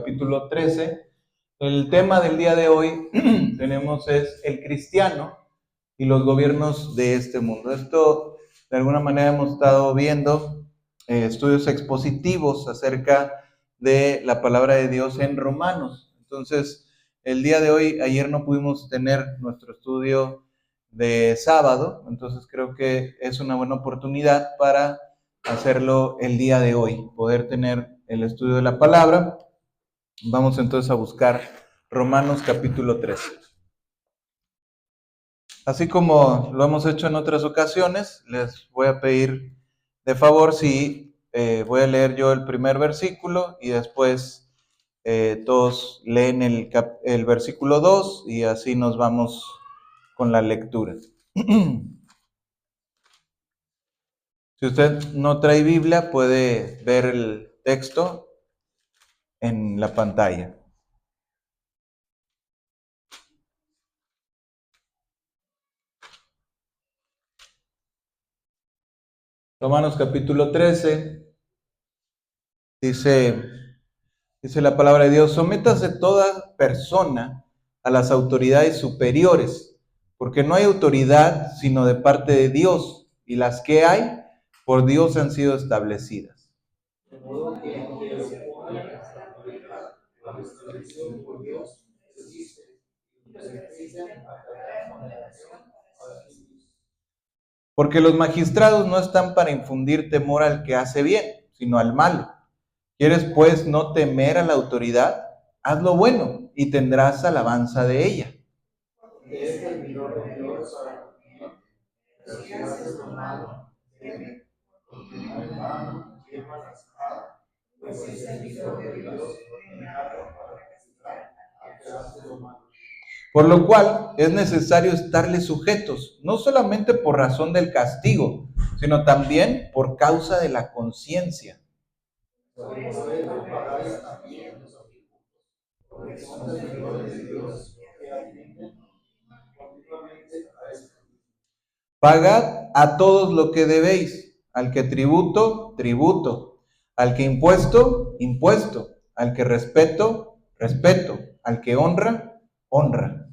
Capítulo 13. El tema del día de hoy tenemos es el cristiano y los gobiernos de este mundo. Esto, de alguna manera, hemos estado viendo estudios expositivos acerca de la palabra de Dios en Romanos. Entonces, el día de hoy, ayer no pudimos tener nuestro estudio de sábado, entonces creo que es una buena oportunidad para hacerlo el día de hoy, poder tener el estudio de la palabra. Vamos entonces a buscar Romanos capítulo 13. Así como lo hemos hecho en otras ocasiones, les voy a pedir de favor si voy a leer yo el primer versículo y después todos leen el versículo 2 y así nos vamos con la lectura. Si usted no trae Biblia, puede ver el texto en la pantalla. Romanos capítulo 13 dice la palabra de Dios: sométase toda persona a las autoridades superiores, porque no hay autoridad sino de parte de Dios, y las que hay, por Dios han sido establecidas. De modo que aunque se opone a esta autoridad, cuando estableció por Dios, existe, y se benefician a cada generación a sí mismos. Porque los magistrados no están para infundir temor al que hace bien, sino al malo. ¿Quieres pues no temer a la autoridad? Haz lo bueno y tendrás alabanza de ella. Es el servidor de Dios para contigo, pero si haces lo malo, teme, porque no en vano lleva la espada, pues el servidor de Dios encarga para castigar al que hace lo malo. Por lo cual es necesario estarle sujetos, no solamente por razón del castigo, sino también por causa de la conciencia. Pagad a todos lo que debéis, al que tributo, tributo, al que impuesto, impuesto, al que respeto, respeto, al que honra, honra.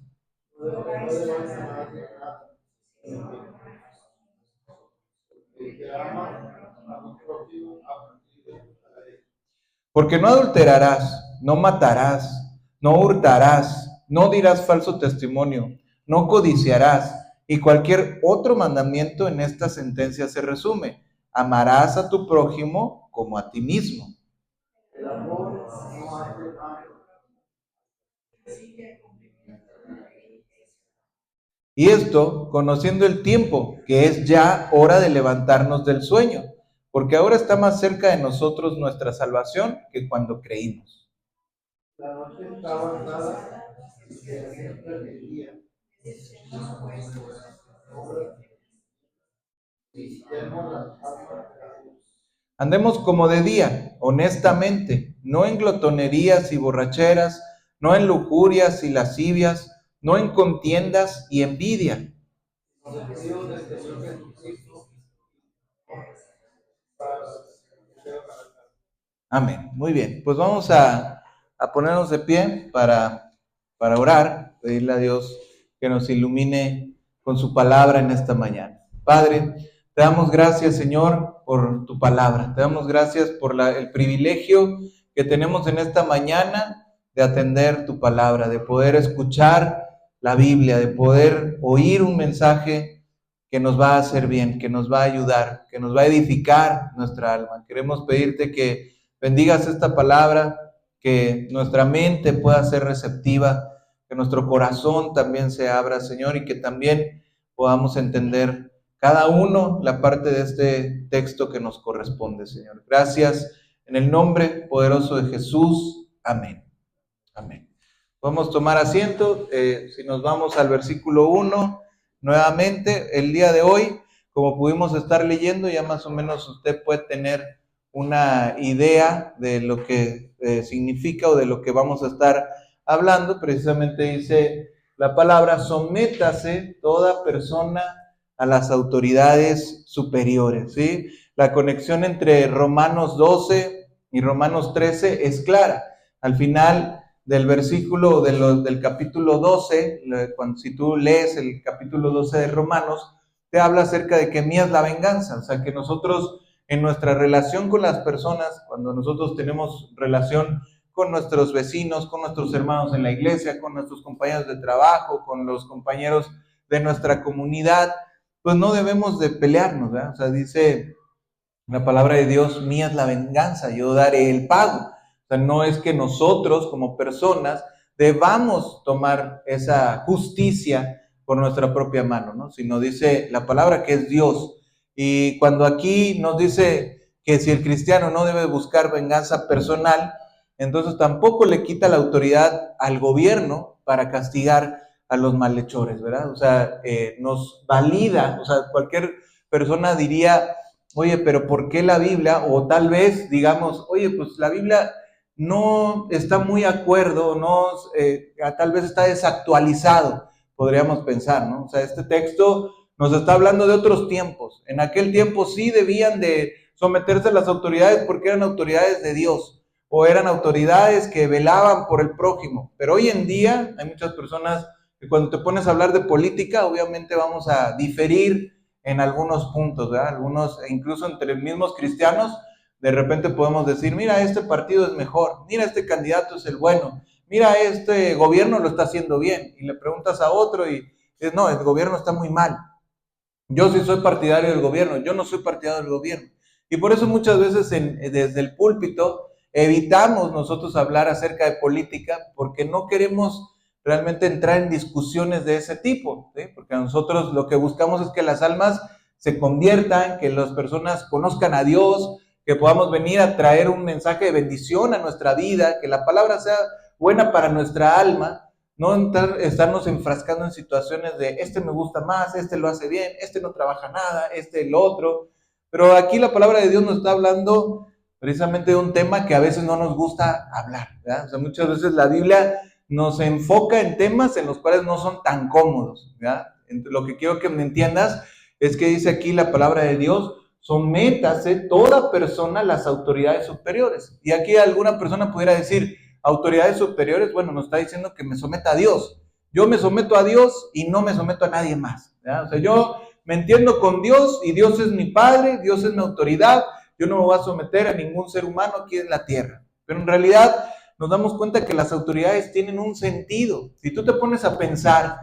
Porque no adulterarás, no matarás, no hurtarás, no dirás falso testimonio, no codiciarás, y cualquier otro mandamiento en esta sentencia se resume: amarás a tu prójimo como a ti mismo. El amor no hace malo. Y esto, conociendo el tiempo, que es ya hora de levantarnos del sueño, porque ahora está más cerca de nosotros nuestra salvación que cuando creímos. La noche está avanzada y se acerca el día. Andemos como de día, honestamente, no en glotonerías y borracheras, no en lujurias y lascivias, no en contiendas y envidia. Amén. Muy bien, pues vamos a ponernos de pie para orar, pedirle a Dios que nos ilumine con su palabra en esta mañana. Padre, te damos gracias, Señor, por tu palabra. Te damos gracias por el privilegio que tenemos en esta mañana de atender tu palabra, de poder escuchar la Biblia, de poder oír un mensaje que nos va a hacer bien, que nos va a ayudar, que nos va a edificar nuestra alma. Queremos pedirte que bendigas esta palabra, que nuestra mente pueda ser receptiva, que nuestro corazón también se abra, Señor, y que también podamos entender cada uno la parte de este texto que nos corresponde, Señor. Gracias en el nombre poderoso de Jesús. Amén. Amén. Podemos tomar asiento. Si nos vamos al versículo 1, nuevamente, el día de hoy, como pudimos estar leyendo, ya más o menos usted puede tener una idea de lo que significa o de lo que vamos a estar hablando. Precisamente dice la palabra: sométase toda persona a las autoridades superiores, ¿sí? La conexión entre Romanos 12 y Romanos 13 es clara. Al final del versículo del capítulo 12, si tú lees el capítulo 12 de Romanos, te habla acerca de que mía es la venganza. O sea, que nosotros en nuestra relación con las personas, cuando nosotros tenemos relación con nuestros vecinos, con nuestros hermanos en la iglesia, con nuestros compañeros de trabajo, con los compañeros de nuestra comunidad, pues no debemos de pelearnos, ¿verdad? O sea, dice la palabra de Dios, mía es la venganza, yo daré el pago. O sea, no es que nosotros como personas debamos tomar esa justicia por nuestra propia mano, ¿no? Sino dice la palabra que es Dios. Y cuando aquí nos dice que si el cristiano no debe buscar venganza personal, entonces tampoco le quita la autoridad al gobierno para castigar a los malhechores, ¿verdad? O sea, nos valida, o sea, cualquier persona diría, oye, pero ¿por qué la Biblia? O tal vez digamos, oye, pues la Biblia no está muy de acuerdo, no, tal vez está desactualizado, podríamos pensar, ¿no? O sea, este texto nos está hablando de otros tiempos. En aquel tiempo sí debían de someterse a las autoridades porque eran autoridades de Dios o eran autoridades que velaban por el prójimo. Pero hoy en día hay muchas personas que cuando te pones a hablar de política, obviamente vamos a diferir en algunos puntos, ¿verdad? Algunos, incluso entre mismos cristianos, de repente podemos decir, mira, este partido es mejor, mira, este candidato es el bueno, mira, este gobierno lo está haciendo bien. Y le preguntas a otro y dices, no, el gobierno está muy mal. Yo sí soy partidario del gobierno, yo no soy partidario del gobierno. Y por eso muchas veces desde el púlpito evitamos nosotros hablar acerca de política porque no queremos realmente entrar en discusiones de ese tipo, ¿sí? Porque nosotros lo que buscamos es que las almas se conviertan, que las personas conozcan a Dios, que podamos venir a traer un mensaje de bendición a nuestra vida, que la palabra sea buena para nuestra alma, no estarnos enfrascando en situaciones de este me gusta más, este lo hace bien, este no trabaja nada, este el otro. Pero aquí la palabra de Dios nos está hablando precisamente de un tema que a veces no nos gusta hablar, ¿verdad? O sea, muchas veces la Biblia nos enfoca en temas en los cuales no son tan cómodos, ¿verdad? Lo que quiero que me entiendas es que dice aquí la palabra de Dios, sométase toda persona a las autoridades superiores. Y aquí alguna persona pudiera decir, autoridades superiores, bueno, nos está diciendo que me someta a Dios. Yo me someto a Dios y no me someto a nadie más, ¿verdad? O sea, yo me entiendo con Dios y Dios es mi Padre, Dios es mi autoridad, yo no me voy a someter a ningún ser humano aquí en la tierra. Pero en realidad nos damos cuenta que las autoridades tienen un sentido. Si tú te pones a pensar,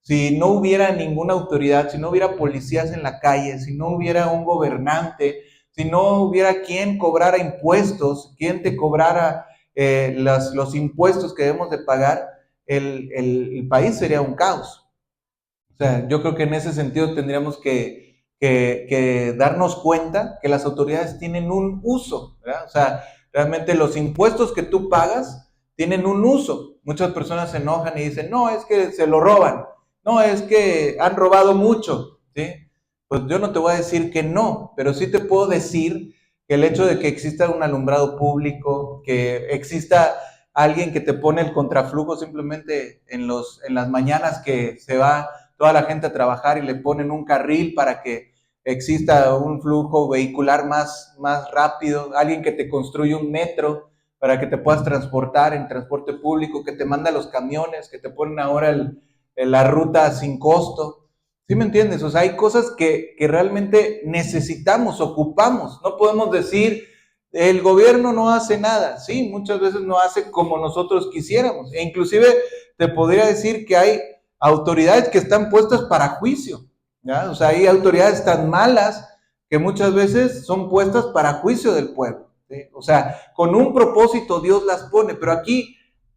si no hubiera ninguna autoridad, si no hubiera policías en la calle, si no hubiera un gobernante, si no hubiera quien cobrara impuestos, quien te cobrara los impuestos que debemos de pagar, el país sería un caos. O sea, yo creo que en ese sentido tendríamos que darnos cuenta que las autoridades tienen un uso, ¿verdad? O sea, realmente los impuestos que tú pagas tienen un uso. Muchas personas se enojan y dicen, no, es que se lo roban, no, es que han robado mucho, ¿sí? Pues yo no te voy a decir que no, pero sí te puedo decir que el hecho de que exista un alumbrado público, que exista alguien que te pone el contraflujo simplemente en las mañanas que se va toda la gente a trabajar y le ponen un carril para que exista un flujo vehicular más rápido, alguien que te construye un metro para que te puedas transportar en transporte público, que te manda los camiones, que te ponen ahora la ruta sin costo. ¿Sí me entiendes? O sea, hay cosas que realmente necesitamos, ocupamos. No podemos decir, el gobierno no hace nada. Sí, muchas veces no hace como nosotros quisiéramos. E inclusive te podría decir que hay autoridades que están puestas para juicio, ¿ya? O sea, hay autoridades tan malas que muchas veces son puestas para juicio del pueblo, ¿sí? O sea, con un propósito Dios las pone, pero aquí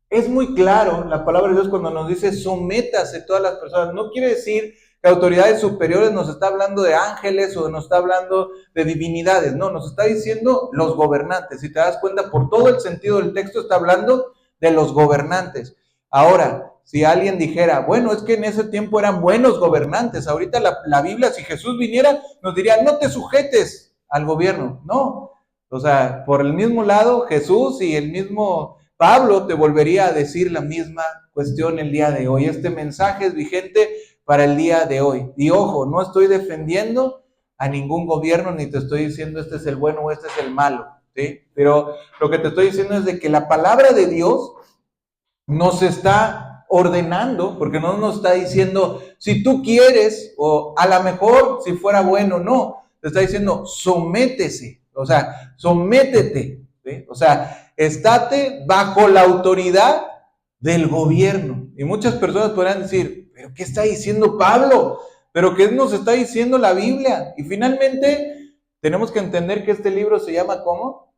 es muy claro la palabra de Dios cuando nos dice sométase todas las personas. No quiere decir que autoridades superiores nos está hablando de ángeles o nos está hablando de divinidades, no, nos está diciendo los gobernantes. Si te das cuenta, por todo el sentido del texto está hablando de los gobernantes. Ahora, si alguien dijera, bueno, es que en ese tiempo eran buenos gobernantes, ahorita la Biblia, si Jesús viniera, nos diría, no te sujetes al gobierno. No, o sea, por el mismo lado, Jesús y el mismo Pablo te volvería a decir la misma cuestión el día de hoy. Este mensaje es vigente para el día de hoy. Y ojo, no estoy defendiendo a ningún gobierno, ni te estoy diciendo este es el bueno o este es el malo. ¿sí? Pero lo que te estoy diciendo es de que la palabra de Dios nos está ordenando, porque no nos está diciendo, si tú quieres, o a lo mejor si fuera bueno, no, te está diciendo, sométese, o sea, sométete, ¿sí? O sea, estate bajo la autoridad del gobierno. Y muchas personas podrán decir, pero ¿qué está diciendo Pablo? ¿Pero qué nos está diciendo la Biblia? Y finalmente tenemos que entender que este libro se llama ¿cómo?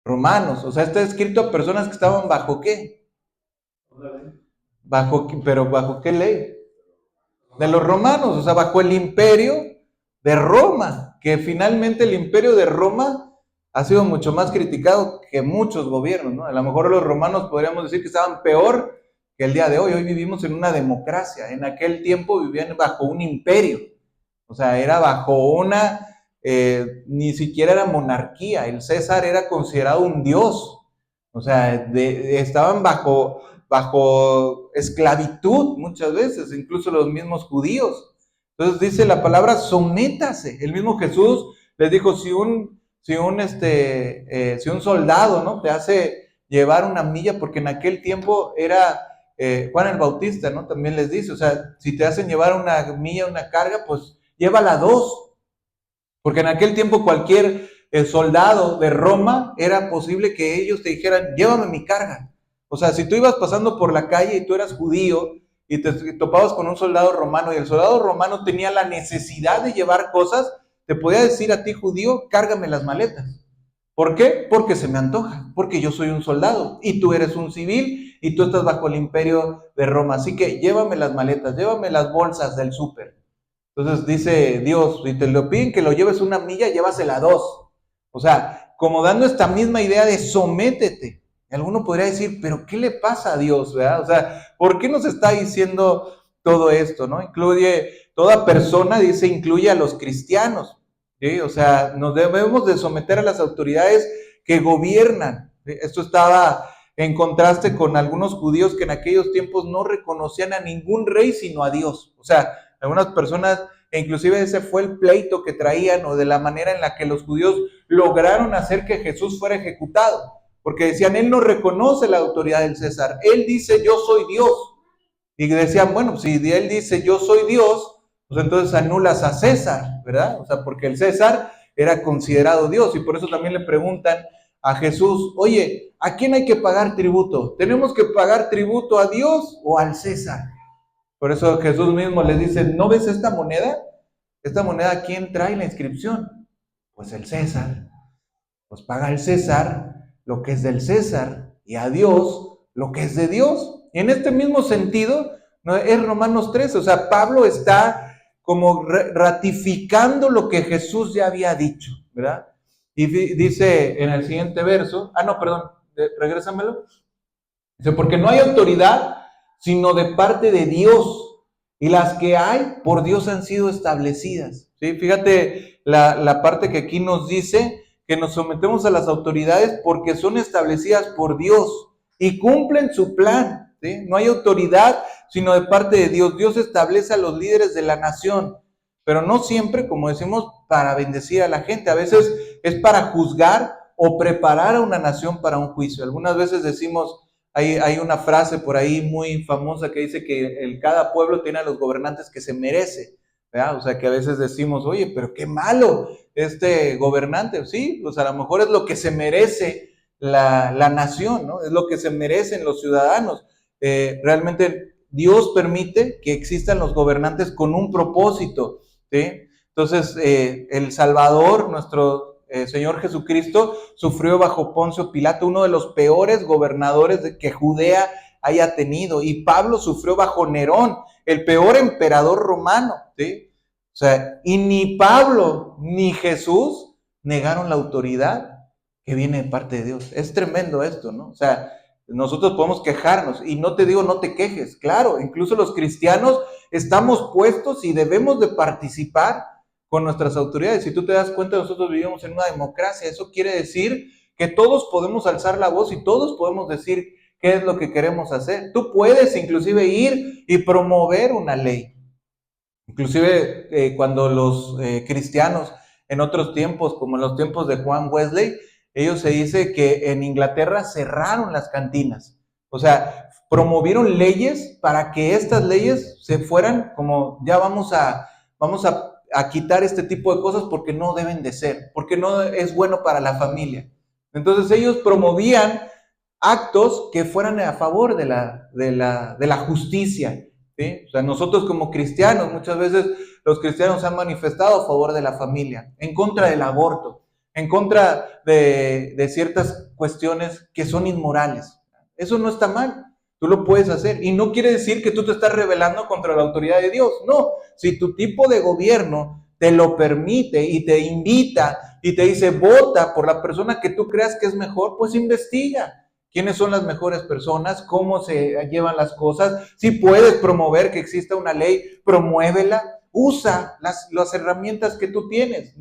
Romanos, o sea, está escrito a personas que estaban bajo ¿qué? Pero ¿bajo qué ley? De los romanos, o sea, bajo el imperio de Roma, que finalmente el imperio de Roma ha sido mucho más criticado que muchos gobiernos, ¿no? A lo mejor los romanos podríamos decir que estaban peor que el día de hoy. Hoy vivimos en una democracia, en aquel tiempo vivían bajo un imperio, o sea, era bajo una, ni siquiera era monarquía, el César era considerado un dios, o sea, estaban bajo esclavitud muchas veces, incluso los mismos judíos. Entonces dice la palabra, sométase. El mismo Jesús les dijo, si un soldado, ¿no? Te hace llevar una milla, porque en aquel tiempo era Juan el Bautista, ¿no? También les dice, o sea, si te hacen llevar una milla, una carga, pues llévala dos. Porque en aquel tiempo cualquier soldado de Roma era posible que ellos te dijeran, llévame mi carga. O sea, si tú ibas pasando por la calle y tú eras judío y te topabas con un soldado romano y el soldado romano tenía la necesidad de llevar cosas, te podía decir a ti judío, cárgame las maletas. ¿Por qué? Porque se me antoja, porque yo soy un soldado y tú eres un civil y tú estás bajo el imperio de Roma. Así que llévame las maletas, llévame las bolsas del súper. Entonces dice Dios, si te lo piden que lo lleves una milla, llévasela dos. O sea, como dando esta misma idea de sométete. Y alguno podría decir, pero ¿qué le pasa a Dios? ¿Verdad? O sea, ¿por qué nos está diciendo todo esto? ¿No? Incluye, toda persona, dice, incluye a los cristianos. ¿Sí? O sea, nos debemos de someter a las autoridades que gobiernan. ¿Sí? Esto estaba en contraste con algunos judíos que en aquellos tiempos no reconocían a ningún rey sino a Dios. O sea, algunas personas, e inclusive ese fue el pleito que traían o de la manera en la que los judíos lograron hacer que Jesús fuera ejecutado. Porque decían, él no reconoce la autoridad del César, él dice yo soy Dios. Y decían, bueno, si él dice yo soy Dios, pues entonces anulas a César, ¿verdad? O sea, porque el César era considerado Dios y por eso también le preguntan a Jesús, oye, ¿a quién hay que pagar tributo? ¿Tenemos que pagar tributo a Dios o al César? Por eso Jesús mismo les dice, ¿no ves esta moneda? Esta moneda, ¿quién trae la inscripción? Pues el César. Pues paga al César lo que es del César y a Dios lo que es de Dios. Y en este mismo sentido, ¿no? Es Romanos 13, o sea, Pablo está como ratificando lo que Jesús ya había dicho, ¿verdad? Y dice en el siguiente verso, regrésamelo. Dice, porque no hay autoridad sino de parte de Dios, y las que hay por Dios han sido establecidas. ¿Sí? Fíjate la parte que aquí nos dice que nos sometemos a las autoridades porque son establecidas por Dios y cumplen su plan. ¿Sí? No hay autoridad sino de parte de Dios. Dios establece a los líderes de la nación, pero no siempre, como decimos, para bendecir a la gente. A veces es para juzgar o preparar a una nación para un juicio. Algunas veces decimos, hay una frase por ahí muy famosa que dice que cada pueblo tiene a los gobernantes que se merece, ¿verdad? O sea, que a veces decimos, oye, pero qué malo este gobernante. Sí, pues a lo mejor es lo que se merece la nación, ¿no? Es lo que se merecen los ciudadanos. Realmente Dios permite que existan los gobernantes con un propósito, ¿sí? Entonces, el Salvador, nuestro Señor Jesucristo, sufrió bajo Poncio Pilato, uno de los peores gobernadores que Judea haya tenido. Y Pablo sufrió bajo Nerón, el peor emperador romano, ¿sí? O sea, y ni Pablo ni Jesús negaron la autoridad que viene de parte de Dios. Es tremendo esto, ¿no? O sea, nosotros podemos quejarnos, y no te digo no te quejes, claro, incluso los cristianos estamos puestos y debemos de participar con nuestras autoridades. Si tú te das cuenta, nosotros vivimos en una democracia. Eso quiere decir que todos podemos alzar la voz y todos podemos decir qué es lo que queremos hacer. Tú puedes inclusive ir y promover una ley. Inclusive cuando los cristianos en otros tiempos, como en los tiempos de Juan Wesley, ellos se dice que en Inglaterra cerraron las cantinas. O sea, promovieron leyes para que estas leyes se fueran como ya vamos a quitar este tipo de cosas porque no deben de ser, porque no es bueno para la familia. Entonces ellos promovían actos que fueran a favor de la justicia. ¿Sí? O sea, nosotros como cristianos, muchas veces los cristianos han manifestado a favor de la familia, en contra del aborto, en contra de ciertas cuestiones que son inmorales. Eso no está mal, tú lo puedes hacer. Y no quiere decir que tú te estás rebelando contra la autoridad de Dios. No, si tu tipo de gobierno te lo permite y te invita y te dice, vota por la persona que tú creas que es mejor, pues investiga. ¿Quiénes son las mejores personas? ¿Cómo se llevan las cosas? Si puedes promover que exista una ley, promuévela. Usa las herramientas que tú tienes.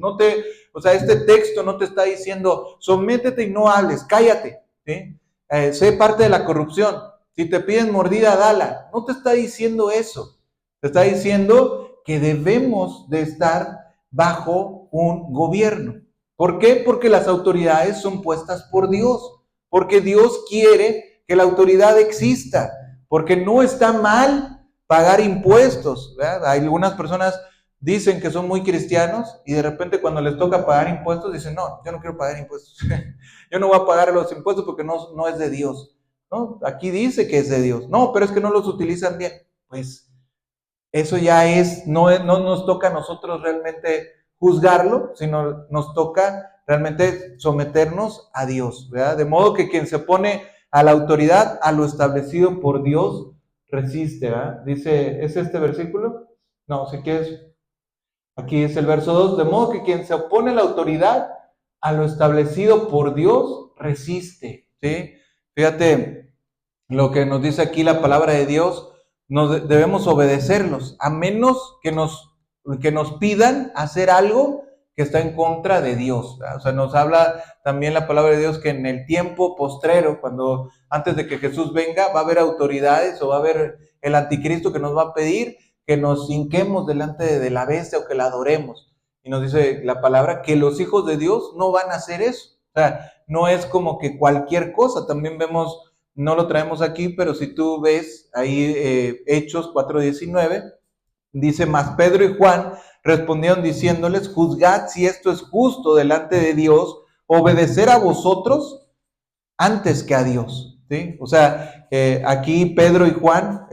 O sea, este texto no te está diciendo, sométete y no hables, cállate. ¿Sí? Sé parte de la corrupción. Si te piden mordida, dala. No te está diciendo eso. Te está diciendo que debemos de estar bajo un gobierno. ¿Por qué? Porque las autoridades son puestas por Dios. Porque Dios quiere que la autoridad exista. Porque no está mal pagar impuestos. ¿Verdad? Hay algunas personas dicen que son muy cristianos y de repente cuando les toca pagar impuestos dicen, no, yo no quiero pagar impuestos. Yo no voy a pagar los impuestos porque no es de Dios. ¿No? Aquí dice que es de Dios. No, pero es que no los utilizan bien. Pues eso ya no nos toca a nosotros realmente juzgarlo, sino nos toca realmente someternos a Dios, ¿verdad? De modo que quien se opone a la autoridad, a lo establecido por Dios, resiste, ¿verdad? Dice, ¿es este versículo? No, si quieres, aquí es el verso 2, de modo que quien se opone a la autoridad, a lo establecido por Dios, resiste, ¿sí? Fíjate lo que nos dice aquí la palabra de Dios, debemos obedecerlos, a menos que nos pidan hacer algo que está en contra de Dios, ¿verdad? O sea, nos habla también la palabra de Dios que en el tiempo postrero, antes de que Jesús venga, va a haber autoridades o va a haber el anticristo que nos va a pedir que nos hinquemos delante de la bestia o que la adoremos. Y nos dice la palabra que los hijos de Dios no van a hacer eso. O sea, no es como que cualquier cosa. También vemos, no lo traemos aquí, pero si tú ves ahí Hechos 4:19, dice, mas Pedro y Juan respondieron diciéndoles, juzgad si esto es justo delante de Dios, obedecer a vosotros antes que a Dios. ¿Sí? O sea, aquí Pedro y Juan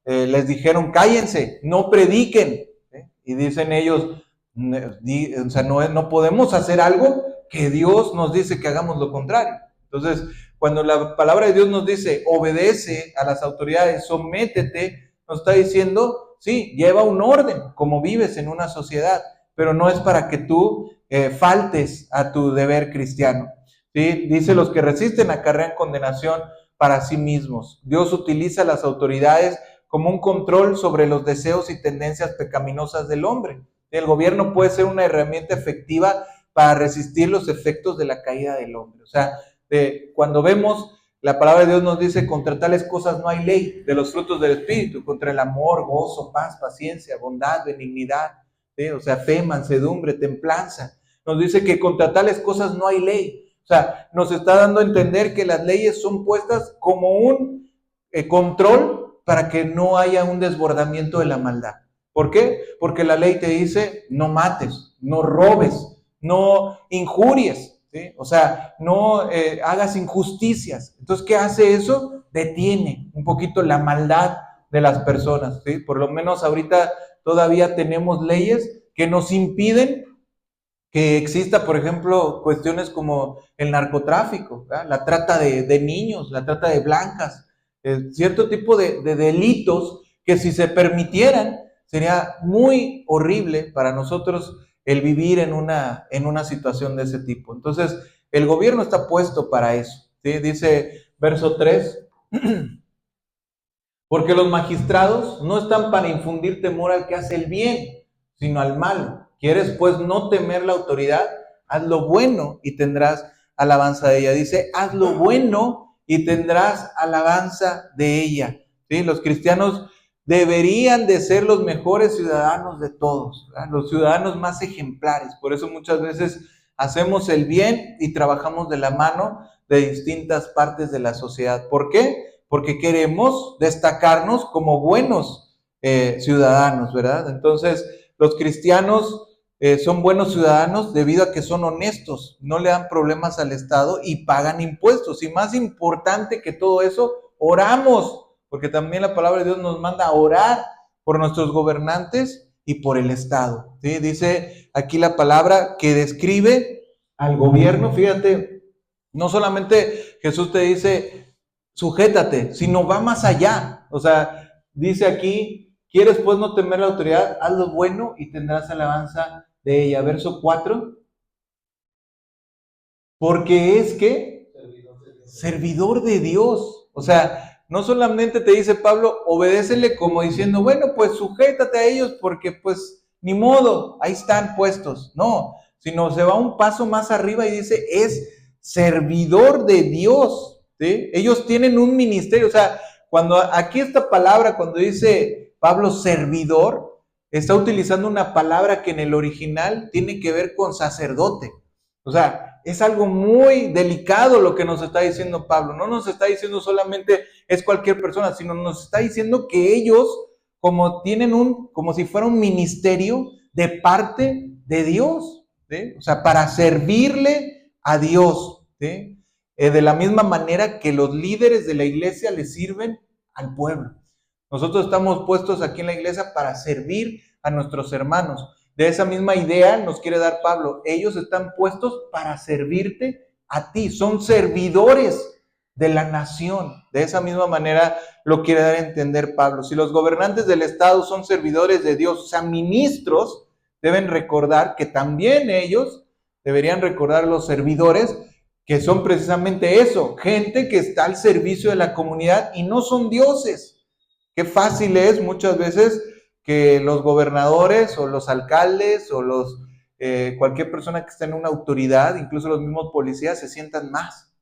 les dijeron, cállense, no prediquen. ¿Sí? Y dicen ellos, o sea, no podemos hacer algo que Dios nos dice que hagamos lo contrario. Entonces, cuando la palabra de Dios nos dice, obedece a las autoridades, sométete, nos está diciendo, sí, lleva un orden, como vives en una sociedad, pero no es para que tú faltes a tu deber cristiano. ¿Sí? Dice, los que resisten acarrean condenación para sí mismos. Dios utiliza las autoridades como un control sobre los deseos y tendencias pecaminosas del hombre. El gobierno puede ser una herramienta efectiva para resistir los efectos de la caída del hombre. O sea, cuando vemos, la palabra de Dios nos dice, contra tales cosas no hay ley, de los frutos del Espíritu, contra el amor, gozo, paz, paciencia, bondad, benignidad, ¿sí? O sea, fe, mansedumbre, templanza. Nos dice que contra tales cosas no hay ley. O sea, nos está dando a entender que las leyes son puestas como un control para que no haya un desbordamiento de la maldad. ¿Por qué? Porque la ley te dice, no mates, no robes, no injuries, ¿sí? O sea, no hagas injusticias. Entonces, ¿qué hace eso? Detiene un poquito la maldad de las personas, ¿sí? Por lo menos ahorita todavía tenemos leyes que nos impiden que exista, por ejemplo, cuestiones como el narcotráfico, ¿verdad? La trata de niños, la trata de blancas, cierto tipo de delitos que si se permitieran sería muy horrible para nosotros el vivir en una situación de ese tipo. Entonces, el gobierno está puesto para eso, ¿sí? Dice verso 3, porque los magistrados no están para infundir temor al que hace el bien, sino al malo. ¿Quieres pues no temer la autoridad? Haz lo bueno y tendrás alabanza de ella. Dice, haz lo bueno y tendrás alabanza de ella. ¿Sí? Los cristianos deberían de ser los mejores ciudadanos de todos, ¿verdad? Los ciudadanos más ejemplares. Por eso muchas veces hacemos el bien y trabajamos de la mano de distintas partes de la sociedad. ¿Por qué? Porque queremos destacarnos como buenos ciudadanos, ¿verdad? Entonces, los cristianos son buenos ciudadanos debido a que son honestos, no le dan problemas al Estado y pagan impuestos. Y más importante que todo eso, oramos, porque también la palabra de Dios nos manda a orar por nuestros gobernantes y por el Estado, ¿sí? Dice aquí la palabra que describe al gobierno, fíjate, no solamente Jesús te dice, sujétate, sino va más allá. O sea, dice aquí, ¿quieres pues no temer la autoridad? Haz lo bueno y tendrás alabanza de ella. Verso 4, porque es que servidor de Dios. O sea, no solamente te dice Pablo, obedécele como diciendo, bueno, pues sujétate a ellos porque pues ni modo, ahí están puestos. No, sino se va un paso más arriba y dice, es servidor de Dios. ¿Sí? Ellos tienen un ministerio. O sea, cuando aquí esta palabra, cuando dice Pablo servidor, está utilizando una palabra que en el original tiene que ver con sacerdote. O sea, es algo muy delicado lo que nos está diciendo Pablo. No nos está diciendo solamente es cualquier persona, sino nos está diciendo que ellos, como tienen como si fuera un ministerio de parte de Dios, ¿sí? O sea, para servirle a Dios, ¿sí? De la misma manera que los líderes de la iglesia le sirven al pueblo. Nosotros estamos puestos aquí en la iglesia para servir a nuestros hermanos. De esa misma idea nos quiere dar Pablo. Ellos están puestos para servirte a ti. Son servidores de la nación. De esa misma manera lo quiere dar a entender Pablo. Si los gobernantes del Estado son servidores de Dios, o sea, ministros, deben recordar que también ellos deberían recordar a los servidores que son precisamente eso, gente que está al servicio de la comunidad y no son dioses. Qué fácil es muchas veces que los gobernadores o los alcaldes o cualquier persona que esté en una autoridad, incluso los mismos policías, se sientan más,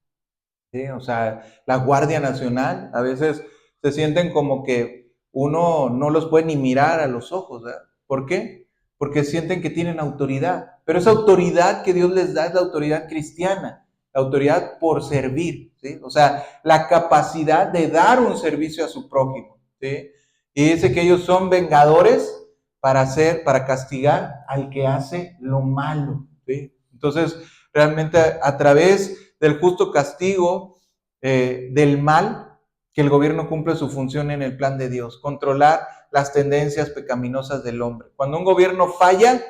¿sí? O sea, la Guardia Nacional a veces se sienten como que uno no los puede ni mirar a los ojos, ¿verdad? ¿Por qué? Porque sienten que tienen autoridad, pero esa autoridad que Dios les da es la autoridad cristiana, la autoridad por servir, ¿sí? O sea, la capacidad de dar un servicio a su prójimo, ¿sí? Y dice que ellos son vengadores para castigar al que hace lo malo, ¿sí? Entonces, realmente a través del justo castigo del mal, que el gobierno cumple su función en el plan de Dios, controlar las tendencias pecaminosas del hombre. Cuando un gobierno falla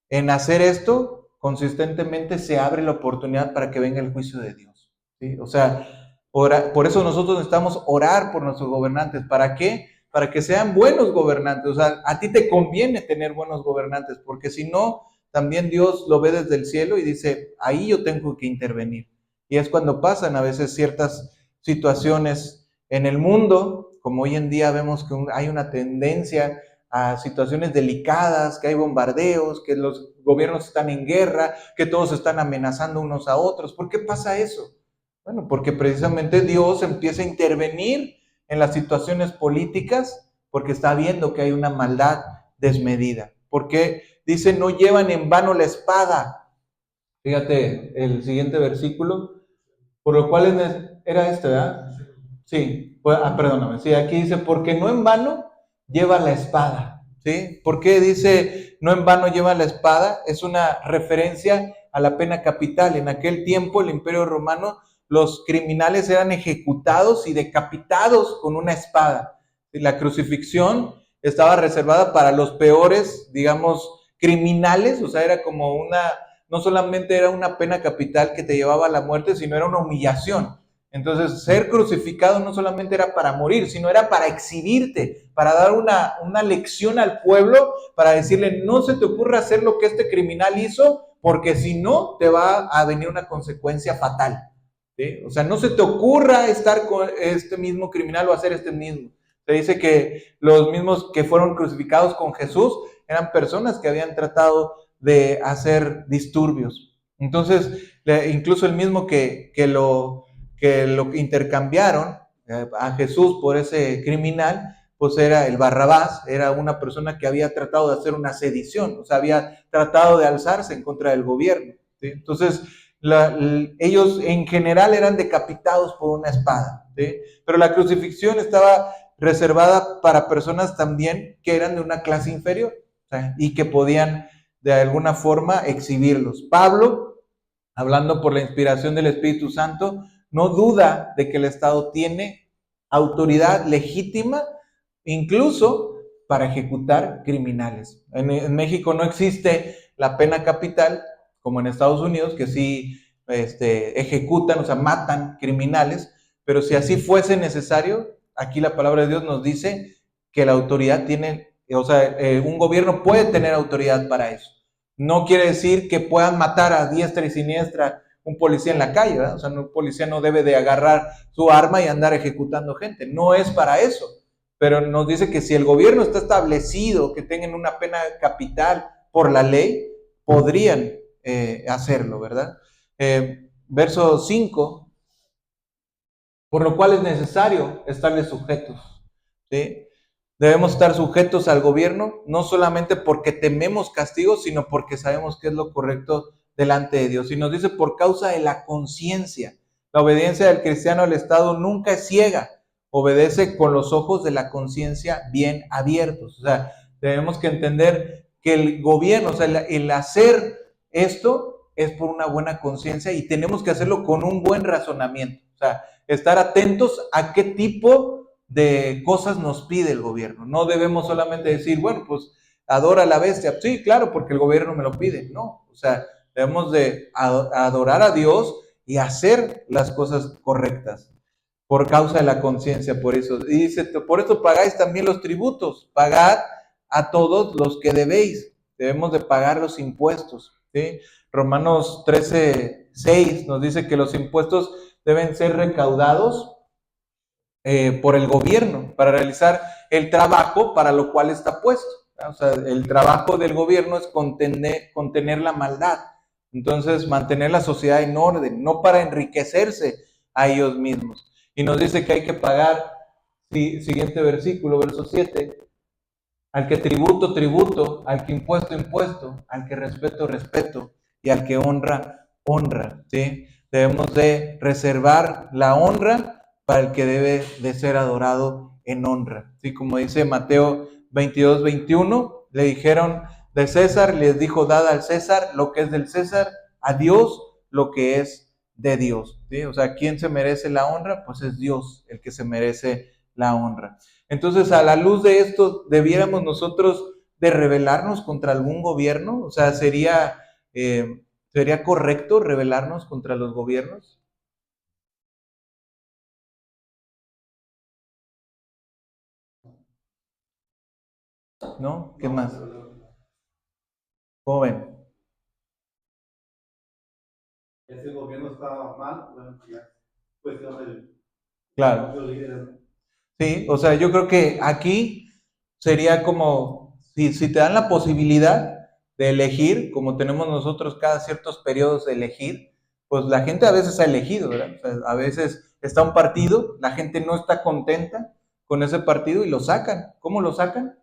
en hacer esto, consistentemente se abre la oportunidad para que venga el juicio de Dios, ¿sí? O sea, por eso nosotros necesitamos orar por nuestros gobernantes. ¿Para qué? Para que sean buenos gobernantes. O sea, a ti te conviene tener buenos gobernantes, porque si no, también Dios lo ve desde el cielo y dice, ahí yo tengo que intervenir. Y es cuando pasan a veces ciertas situaciones en el mundo, como hoy en día vemos que hay una tendencia a situaciones delicadas, que hay bombardeos, que los gobiernos están en guerra, que todos están amenazando unos a otros. ¿Por qué pasa eso? Bueno, porque precisamente Dios empieza a intervenir en las situaciones políticas porque está viendo que hay una maldad desmedida. Porque dice, no llevan en vano la espada. Fíjate el siguiente versículo, por lo cual era este, ¿verdad? Sí, pues, perdóname, sí, aquí dice, porque no en vano lleva la espada, ¿sí? ¿Por qué dice no en vano lleva la espada? Es una referencia a la pena capital. En aquel tiempo, el Imperio Romano, los criminales eran ejecutados y decapitados con una espada. Y la crucifixión estaba reservada para los peores, digamos, criminales, o sea, era como no solamente era una pena capital que te llevaba a la muerte, sino era una humillación. Entonces, ser crucificado no solamente era para morir, sino era para exhibirte, para dar una lección al pueblo, para decirle, no se te ocurra hacer lo que este criminal hizo, porque si no, te va a venir una consecuencia fatal, ¿sí? O sea, no se te ocurra estar con este mismo criminal o hacer este mismo. Se dice que los mismos que fueron crucificados con Jesús eran personas que habían tratado de hacer disturbios. Entonces, incluso el mismo que lo intercambiaron a Jesús por ese criminal, pues era el Barrabás, era una persona que había tratado de hacer una sedición, o sea, había tratado de alzarse en contra del gobierno, ¿sí? Entonces, ellos en general eran decapitados por una espada, ¿sí? Pero la crucifixión estaba reservada para personas también que eran de una clase inferior, ¿sí? Y que podían de alguna forma exhibirlos. Pablo, hablando por la inspiración del Espíritu Santo, no duda de que el Estado tiene autoridad legítima, incluso para ejecutar criminales. En México no existe la pena capital, como en Estados Unidos, que sí ejecutan, o sea, matan criminales, pero si así fuese necesario, aquí la palabra de Dios nos dice que la autoridad tiene, o sea, un gobierno puede tener autoridad para eso. No quiere decir que puedan matar a diestra y siniestra un policía en la calle, ¿verdad? O sea, un policía no debe de agarrar su arma y andar ejecutando gente. No es para eso. Pero nos dice que si el gobierno está establecido, que tengan una pena capital por la ley, podrían hacerlo, ¿verdad? Verso 5, por lo cual es necesario estarles sujetos, ¿sí? Debemos estar sujetos al gobierno, no solamente porque tememos castigos, sino porque sabemos que es lo correcto delante de Dios. Y nos dice por causa de la conciencia. La obediencia del cristiano al Estado nunca es ciega, obedece con los ojos de la conciencia bien abiertos. O sea, tenemos que entender que el gobierno, o sea, el hacer esto es por una buena conciencia y tenemos que hacerlo con un buen razonamiento. O sea, estar atentos a qué tipo de cosas nos pide el gobierno. No debemos solamente decir, bueno, pues adora a la bestia. Sí, claro, porque el gobierno me lo pide. No, o sea, debemos de adorar a Dios y hacer las cosas correctas por causa de la conciencia. Por eso, y dice, por eso pagáis también los tributos, pagad a todos los que debéis. Debemos de pagar los impuestos, ¿sí? Romanos 13:6 nos dice que los impuestos deben ser recaudados por el gobierno para realizar el trabajo para lo cual está puesto. O sea, el trabajo del gobierno es contener la maldad. Entonces, mantener la sociedad en orden, no para enriquecerse a ellos mismos. Y nos dice que hay que pagar, siguiente versículo, verso 7, al que tributo, tributo, al que impuesto, impuesto, al que respeto, respeto, y al que honra, honra, ¿sí? Debemos de reservar la honra para el que debe de ser adorado en honra, ¿sí? Como dice Mateo 22:21, le dijeron de César, les dijo, dad al César lo que es del César, a Dios lo que es de Dios, ¿sí? O sea, ¿quién se merece la honra? Pues es Dios el que se merece la honra. Entonces, a la luz de esto, ¿debiéramos nosotros de rebelarnos contra algún gobierno? O sea, ¿sería correcto rebelarnos contra los gobiernos? ¿No? ¿Qué más? Joven. Si el gobierno está mal, bueno, ya es cuestión del Claro. propio líder. Sí, o sea, yo creo que aquí sería como, si te dan la posibilidad de elegir, como tenemos nosotros cada ciertos periodos de elegir, pues la gente a veces ha elegido, ¿verdad? O sea, a veces está un partido, la gente no está contenta con ese partido y lo sacan. ¿Cómo lo sacan?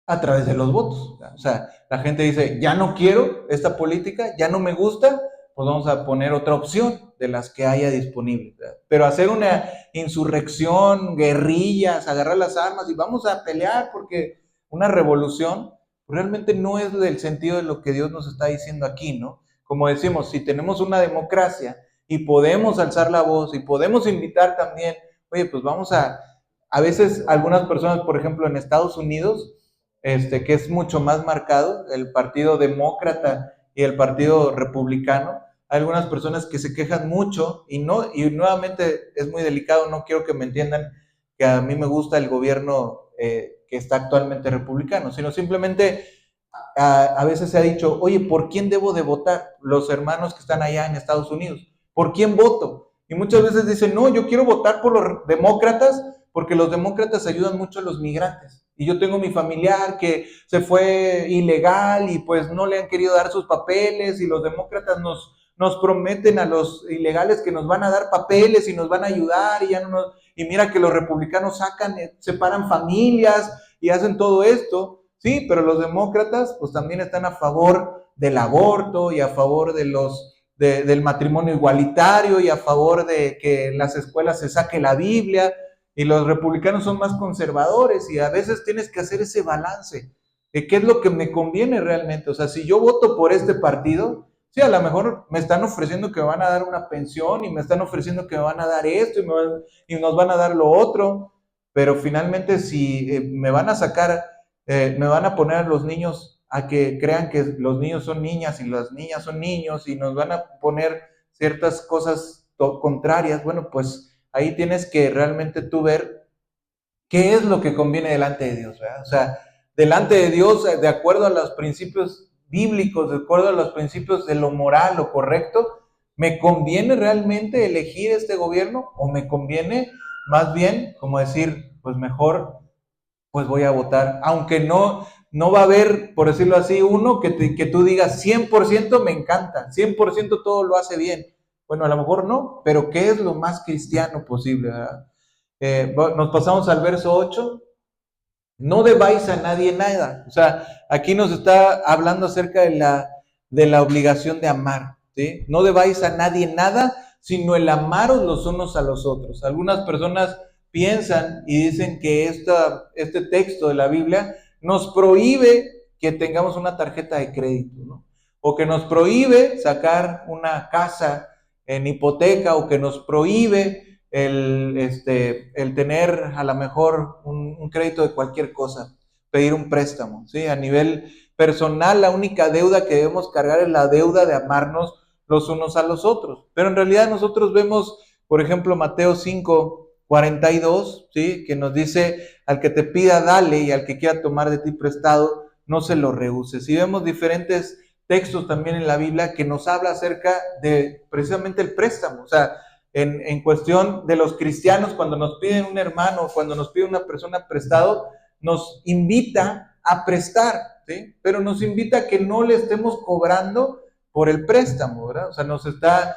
A través de los votos. O sea, la gente dice, ya no quiero esta política, ya no me gusta, pues vamos a poner otra opción de las que haya disponibles. Pero hacer una insurrección, guerrillas, agarrar las armas y vamos a pelear porque una revolución realmente no es del sentido de lo que Dios nos está diciendo aquí, ¿no? Como decimos, si tenemos una democracia y podemos alzar la voz y podemos invitar también, oye, pues vamos a veces algunas personas, por ejemplo, en Estados Unidos, que es mucho más marcado, el Partido Demócrata y el Partido Republicano. Hay algunas personas que se quejan mucho y nuevamente es muy delicado, no quiero que me entiendan que a mí me gusta el gobierno que está actualmente republicano, sino simplemente a veces se ha dicho, oye, ¿por quién debo de votar? Los hermanos que están allá en Estados Unidos, ¿por quién voto? Y muchas veces dicen, no, yo quiero votar por los demócratas porque los demócratas ayudan mucho a los migrantes. Y yo tengo mi familiar que se fue ilegal y pues no le han querido dar sus papeles y los demócratas nos prometen a los ilegales que nos van a dar papeles y nos van a ayudar y ya no nos, y mira que los republicanos separan familias y hacen todo esto, sí, pero los demócratas pues también están a favor del aborto y a favor del matrimonio igualitario y a favor de que en las escuelas se saque la Biblia, y los republicanos son más conservadores y a veces tienes que hacer ese balance de qué es lo que me conviene realmente. O sea, si yo voto por este partido, sí, a lo mejor me están ofreciendo que me van a dar una pensión y me están ofreciendo que me van a dar esto y nos van a dar lo otro, pero finalmente si me van a sacar, me van a poner a los niños a que crean que los niños son niñas y las niñas son niños y nos van a poner ciertas cosas contrarias, bueno, pues ahí tienes que realmente tú ver qué es lo que conviene delante de Dios, ¿verdad? O sea, delante de Dios, de acuerdo a los principios bíblicos, de acuerdo a los principios de lo moral, lo correcto, ¿me conviene realmente elegir este gobierno o me conviene más bien, como decir, pues mejor, pues voy a votar, aunque no va a haber, por decirlo así, uno que tú digas 100% me encanta, 100% todo lo hace bien? Bueno, a lo mejor no, pero ¿qué es lo más cristiano posible, verdad? Nos pasamos al verso 8. No debáis a nadie nada. O sea, aquí nos está hablando acerca de la obligación de amar, ¿sí? No debáis a nadie nada, sino el amaros los unos a los otros. Algunas personas piensan y dicen que este texto de la Biblia nos prohíbe que tengamos una tarjeta de crédito, ¿no? O que nos prohíbe sacar una casa en hipoteca, o que nos prohíbe el tener a lo mejor un crédito de cualquier cosa, pedir un préstamo, ¿sí? A nivel personal, la única deuda que debemos cargar es la deuda de amarnos los unos a los otros. Pero en realidad nosotros vemos, por ejemplo, Mateo 5:42, ¿sí? Que nos dice, al que te pida, dale, y al que quiera tomar de ti prestado, no se lo rehuses. Y vemos diferentes textos también en la Biblia que nos habla acerca de precisamente el préstamo. O sea, en cuestión de los cristianos, cuando nos piden un hermano, cuando nos pide una persona prestado, nos invita a prestar, ¿sí? Pero nos invita a que no le estemos cobrando por el préstamo, ¿verdad? O sea,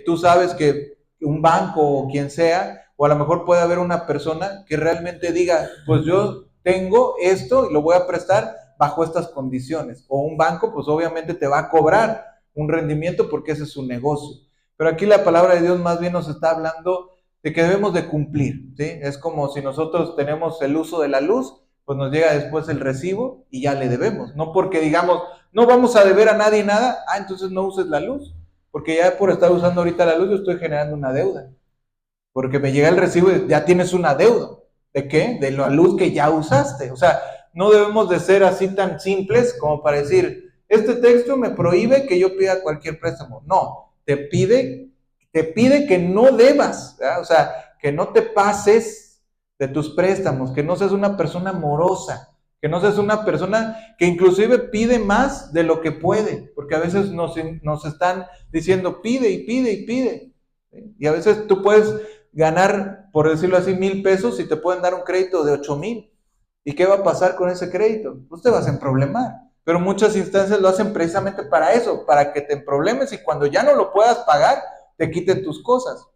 tú sabes que un banco o quien sea, o a lo mejor puede haber una persona que realmente diga, pues yo tengo esto y lo voy a prestar bajo estas condiciones. O un banco, pues obviamente te va a cobrar un rendimiento porque ese es su negocio. Pero aquí la palabra de Dios más bien nos está hablando de que debemos de cumplir, ¿sí? Es como si nosotros tenemos el uso de la luz, pues nos llega después el recibo y ya le debemos. No porque digamos, no vamos a deber a nadie nada, entonces no uses la luz, porque ya por estar usando ahorita la luz yo estoy generando una deuda. Porque me llega el recibo y ya tienes una deuda. ¿De qué? De la luz que ya usaste. O sea, no debemos de ser así tan simples como para decir, este texto me prohíbe que yo pida cualquier préstamo. No, te pide que no debas, ¿verdad? O sea, que no te pases de tus préstamos, que no seas una persona morosa, que no seas una persona que inclusive pide más de lo que puede, porque a veces nos están diciendo pide y pide y pide. ¿Sí? Y a veces tú puedes ganar, por decirlo así, 1,000 pesos y te pueden dar un crédito de 8,000. ¿Y qué va a pasar con ese crédito? Pues te vas a emproblemar. Pero muchas instancias lo hacen precisamente para eso, para que te emproblemes y cuando ya no lo puedas pagar, te quiten tus cosas.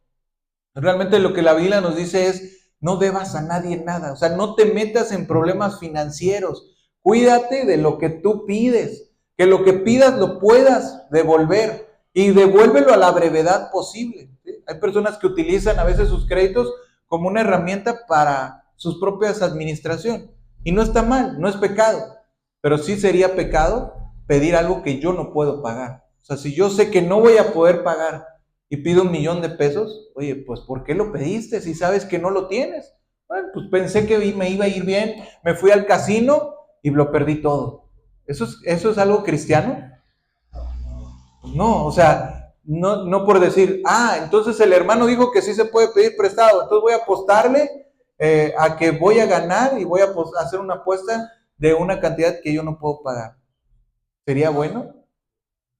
Realmente lo que la Biblia nos dice es, no debas a nadie nada. O sea, no te metas en problemas financieros. Cuídate de lo que tú pides. Que lo que pidas lo puedas devolver. Y devuélvelo a la brevedad posible. ¿Sí? Hay personas que utilizan a veces sus créditos como una herramienta para sus propias administración. Y no está mal, no es pecado. Pero sí sería pecado pedir algo que yo no puedo pagar. O sea, si yo sé que no voy a poder pagar y pido 1,000,000 de pesos, oye, pues ¿por qué lo pediste si sabes que no lo tienes? Bueno, pues pensé que me iba a ir bien, me fui al casino y lo perdí todo. ¿Eso es algo cristiano? No, o sea, no por decir, entonces el hermano dijo que sí se puede pedir prestado, entonces voy a apostarle a que voy a ganar y voy a hacer una apuesta de una cantidad que yo no puedo pagar. ¿Sería bueno?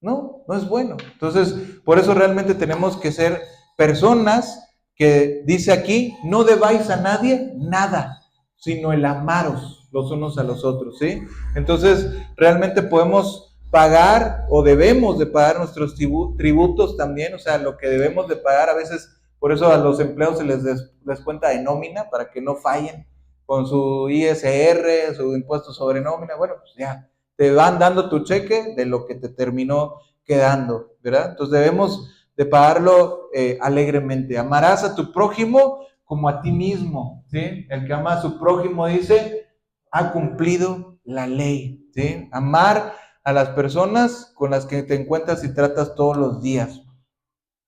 No, no es bueno. Entonces, por eso realmente tenemos que ser personas que dice aquí, no debáis a nadie nada, sino el amaros los unos a los otros, ¿sí? Entonces, realmente podemos pagar o debemos de pagar nuestros tributos también, o sea, lo que debemos de pagar a veces, por eso a los empleados se les descuenta de nómina para que no fallen con su ISR, su impuesto sobre nómina, bueno, pues ya, te van dando tu cheque de lo que te terminó quedando, ¿verdad? Entonces debemos de pagarlo alegremente. Amarás a tu prójimo como a ti mismo, ¿sí? El que ama a su prójimo, dice, ha cumplido la ley, ¿sí? Amar a las personas con las que te encuentras y tratas todos los días.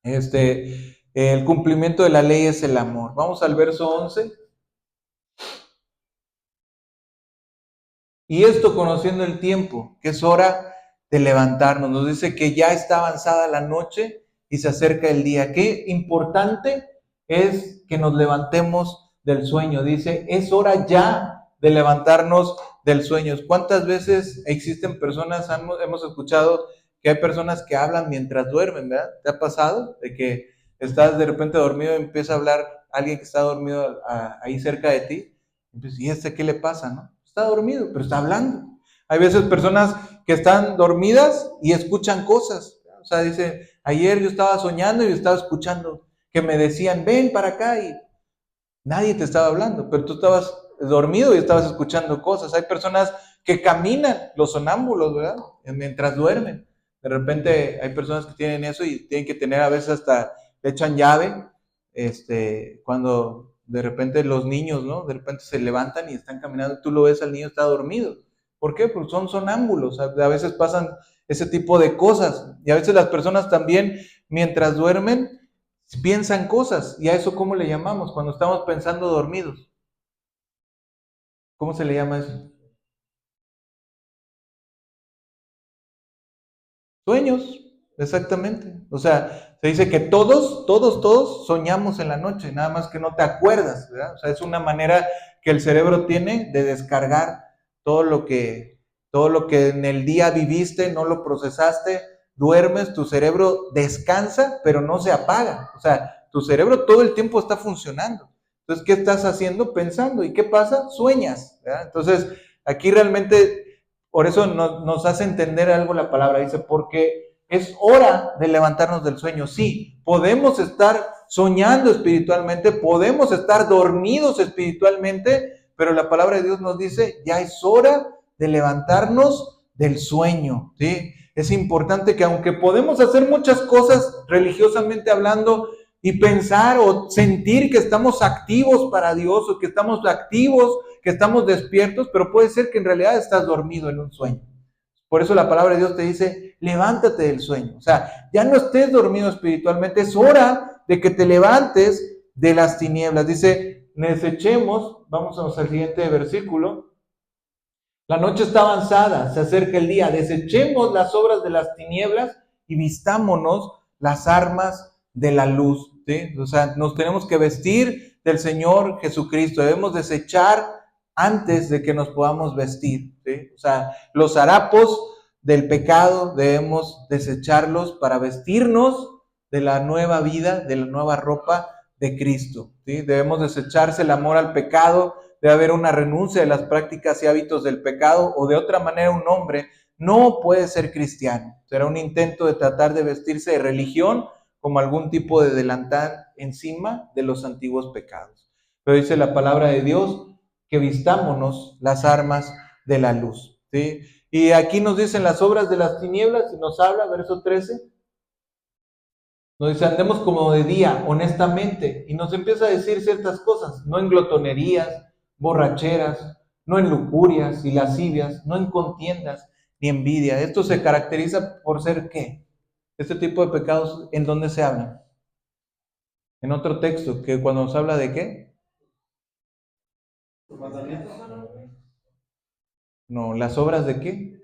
El cumplimiento de la ley es el amor. Vamos al verso 11. Y esto conociendo el tiempo, que es hora de levantarnos. Nos dice que ya está avanzada la noche y se acerca el día. Qué importante es que nos levantemos del sueño. Dice, es hora ya de levantarnos del sueño. ¿Cuántas veces existen personas, hemos escuchado que hay personas que hablan mientras duermen, ¿verdad? ¿Te ha pasado? De que estás de repente dormido y empieza a hablar alguien que está dormido ahí cerca de ti. Entonces, ¿y qué le pasa, no? Está dormido, pero está hablando. Hay veces personas que están dormidas y escuchan cosas. O sea, dice, ayer yo estaba soñando y estaba escuchando que me decían, ven para acá, y nadie te estaba hablando, pero tú estabas dormido y estabas escuchando cosas. Hay personas que caminan, los sonámbulos, ¿verdad? Mientras duermen. De repente hay personas que tienen eso y tienen que tener a veces hasta, le echan llave, cuando de repente los niños, ¿no? De repente se levantan y están caminando, tú lo ves al niño está dormido. ¿Por qué? Porque son sonámbulos, a veces pasan ese tipo de cosas. Y a veces las personas también, mientras duermen, piensan cosas. ¿Y a eso cómo le llamamos? Cuando estamos pensando dormidos. ¿Cómo se le llama eso? Sueños, exactamente. O sea, se dice que todos soñamos en la noche, nada más que no te acuerdas, ¿verdad? O sea, es una manera que el cerebro tiene de descargar todo lo que, todo lo que en el día viviste, no lo procesaste, duermes, tu cerebro descansa, pero no se apaga. O sea, tu cerebro todo el tiempo está funcionando. Entonces, ¿qué estás haciendo? Pensando. ¿Y qué pasa? Sueñas, ¿verdad? Entonces, aquí realmente por eso nos hace entender algo la palabra, dice, porque es hora de levantarnos del sueño. Sí, podemos estar soñando espiritualmente, podemos estar dormidos espiritualmente, pero la palabra de Dios nos dice, ya es hora de levantarnos del sueño, ¿sí? Es importante que aunque podemos hacer muchas cosas religiosamente hablando y pensar o sentir que estamos activos para Dios o que estamos activos, que estamos despiertos, pero puede ser que en realidad estás dormido en un sueño. Por eso la palabra de Dios te dice, levántate del sueño. O sea, ya no estés dormido espiritualmente, es hora de que te levantes de las tinieblas. Dice, desechemos, vamos al siguiente versículo, la noche está avanzada, se acerca el día, desechemos las obras de las tinieblas y vistámonos las armas de la luz, ¿sí? O sea, nos tenemos que vestir del Señor Jesucristo, debemos desechar antes de que nos podamos vestir, ¿sí? O sea, los harapos del pecado debemos desecharlos para vestirnos de la nueva vida, de la nueva ropa de Cristo, ¿sí? Debemos desecharse el amor al pecado, debe haber una renuncia de las prácticas y hábitos del pecado, o de otra manera un hombre no puede ser cristiano. Será un intento de tratar de vestirse de religión como algún tipo de delantal encima de los antiguos pecados. Pero dice la palabra de Dios que vistámonos las armas de la luz, ¿sí? Y aquí nos dicen las obras de las tinieblas, y nos habla, verso 13, nos dice, andemos como de día, honestamente, y nos empieza a decir ciertas cosas, no en glotonerías, borracheras, no en lujurias y lascivias, no en contiendas ni envidia. Esto se caracteriza por ser ¿qué? Este tipo de pecados, ¿en dónde se habla? En otro texto, que cuando nos habla de ¿qué? No, las obras de ¿qué?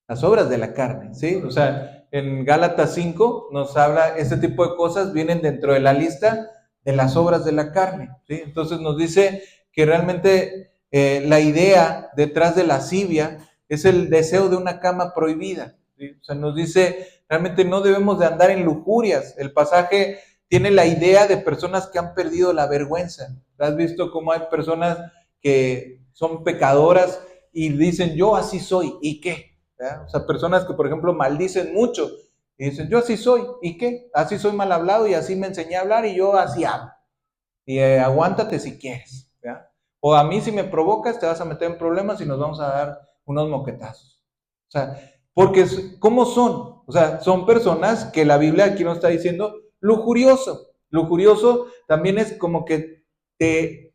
Las obras de la carne, ¿sí? O sea, en Gálatas 5 nos habla, este tipo de cosas vienen dentro de la lista de las obras de la carne, ¿sí? Entonces nos dice que realmente la idea detrás de la lascivia es el deseo de una cama prohibida, ¿sí? O sea, nos dice, realmente no debemos de andar en lujurias. El pasaje tiene la idea de personas que han perdido la vergüenza. ¿Has visto cómo hay personas que son pecadoras y dicen, yo así soy, ¿y qué? ¿verdad? O sea, personas que, por ejemplo, maldicen mucho y dicen, yo así soy, ¿y qué? Así soy mal hablado y así me enseñé a hablar y yo así hablo. Y aguántate si quieres, ¿verdad? O a mí si me provocas te vas a meter en problemas y nos vamos a dar unos moquetazos. O sea, porque ¿cómo son? O sea, son personas que la Biblia aquí nos está diciendo lujurioso. Lujurioso también es como que te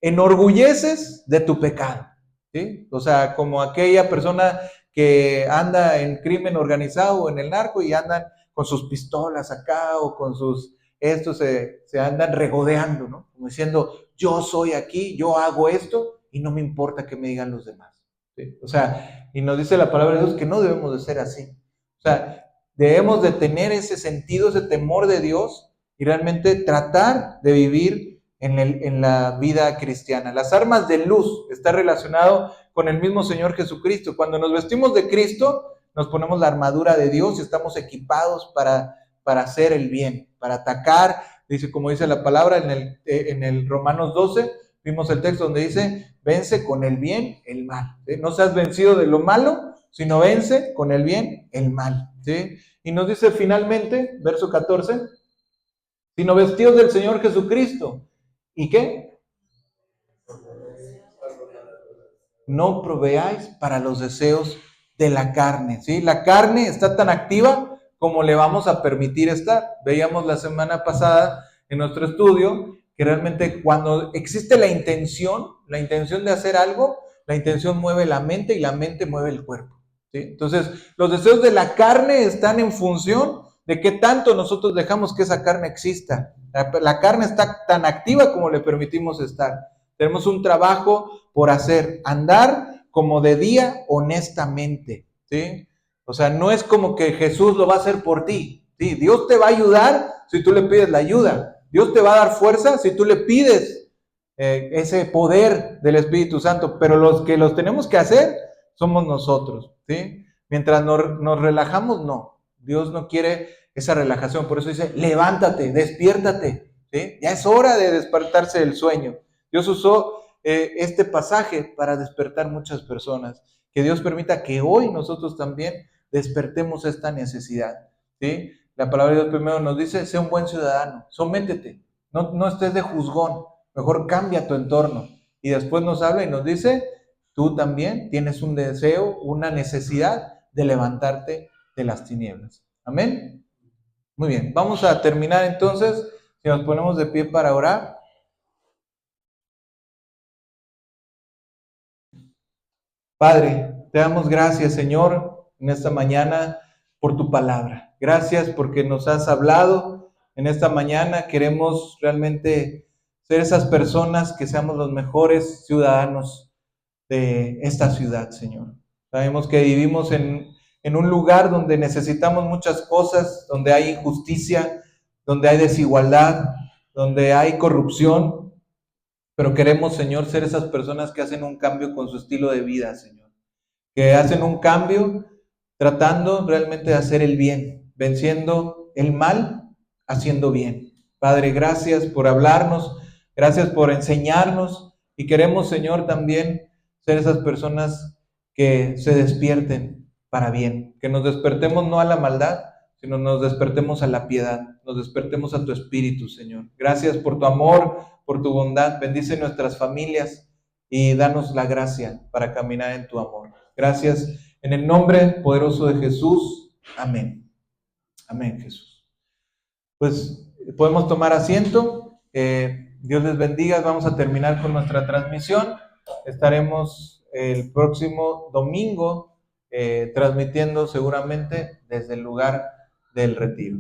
enorgulleces de tu pecado, ¿sí? O sea, como aquella persona que anda en crimen organizado o en el narco y andan con sus pistolas acá o con sus, estos se andan regodeando, ¿no? Como diciendo, yo soy aquí, yo hago esto y no me importa que me digan los demás, ¿sí? O sea, y nos dice la palabra de Dios que no debemos de ser así. O sea, debemos de tener ese sentido, ese temor de Dios y realmente tratar de vivir en la vida cristiana. Las armas de luz está relacionado con el mismo Señor Jesucristo. Cuando nos vestimos de Cristo, nos ponemos la armadura de Dios y estamos equipados para hacer el bien, para atacar. Dice, como dice la palabra en el Romanos 12, vimos el texto donde dice, vence con el bien el mal. ¿Sí? No seas vencido de lo malo, sino vence con el bien el mal. ¿Sí? Y nos dice finalmente, verso 14, sino vestidos del Señor Jesucristo. ¿Y qué? No proveáis para los deseos de la carne, ¿sí? La carne está tan activa como le vamos a permitir estar. Veíamos la semana pasada en nuestro estudio que realmente cuando existe la intención de hacer algo, la intención mueve la mente y la mente mueve el cuerpo, ¿sí? Entonces, los deseos de la carne están en función de qué tanto nosotros dejamos que esa carne exista. La carne está tan activa como le permitimos estar. Tenemos un trabajo por hacer, andar como de día honestamente, ¿sí? O sea, no es como que Jesús lo va a hacer por ti, ¿sí? Dios te va a ayudar si tú le pides la ayuda. Dios te va a dar fuerza si tú le pides ese poder del Espíritu Santo, pero los que los tenemos que hacer somos nosotros, ¿sí? Mientras nos relajamos, no. Dios no quiere esa relajación, por eso dice, levántate, despiértate, ¿sí? Ya es hora de despertarse del sueño. Dios usó este pasaje para despertar muchas personas. Que Dios permita que hoy nosotros también despertemos esta necesidad, ¿sí? La palabra de Dios primero nos dice, sé un buen ciudadano, sométete, no estés de juzgón, mejor cambia tu entorno. Y después nos habla y nos dice, tú también tienes un deseo, una necesidad de levantarte de las tinieblas. Amén. Muy bien, vamos a terminar entonces, si nos ponemos de pie para orar. Padre, te damos gracias, Señor, en esta mañana por tu palabra. Gracias porque nos has hablado en esta mañana. Queremos realmente ser esas personas que seamos los mejores ciudadanos de esta ciudad, Señor. Sabemos que vivimos en un lugar donde necesitamos muchas cosas, donde hay injusticia, donde hay desigualdad, donde hay corrupción. Pero queremos, Señor, ser esas personas que hacen un cambio con su estilo de vida, Señor. Que hacen un cambio tratando realmente de hacer el bien, venciendo el mal, haciendo bien. Padre, gracias por hablarnos, gracias por enseñarnos y queremos, Señor, también ser esas personas que se despierten para bien, que nos despertemos no a la maldad, sino nos despertemos a la piedad, nos despertemos a tu espíritu, Señor. Gracias por tu amor, por tu bondad. Bendice nuestras familias y danos la gracia para caminar en tu amor. Gracias en el nombre poderoso de Jesús. Amén. Amén, Jesús. Pues podemos tomar asiento. Dios les bendiga. Vamos a terminar con nuestra transmisión. Estaremos el próximo domingo transmitiendo seguramente desde el lugar del retiro.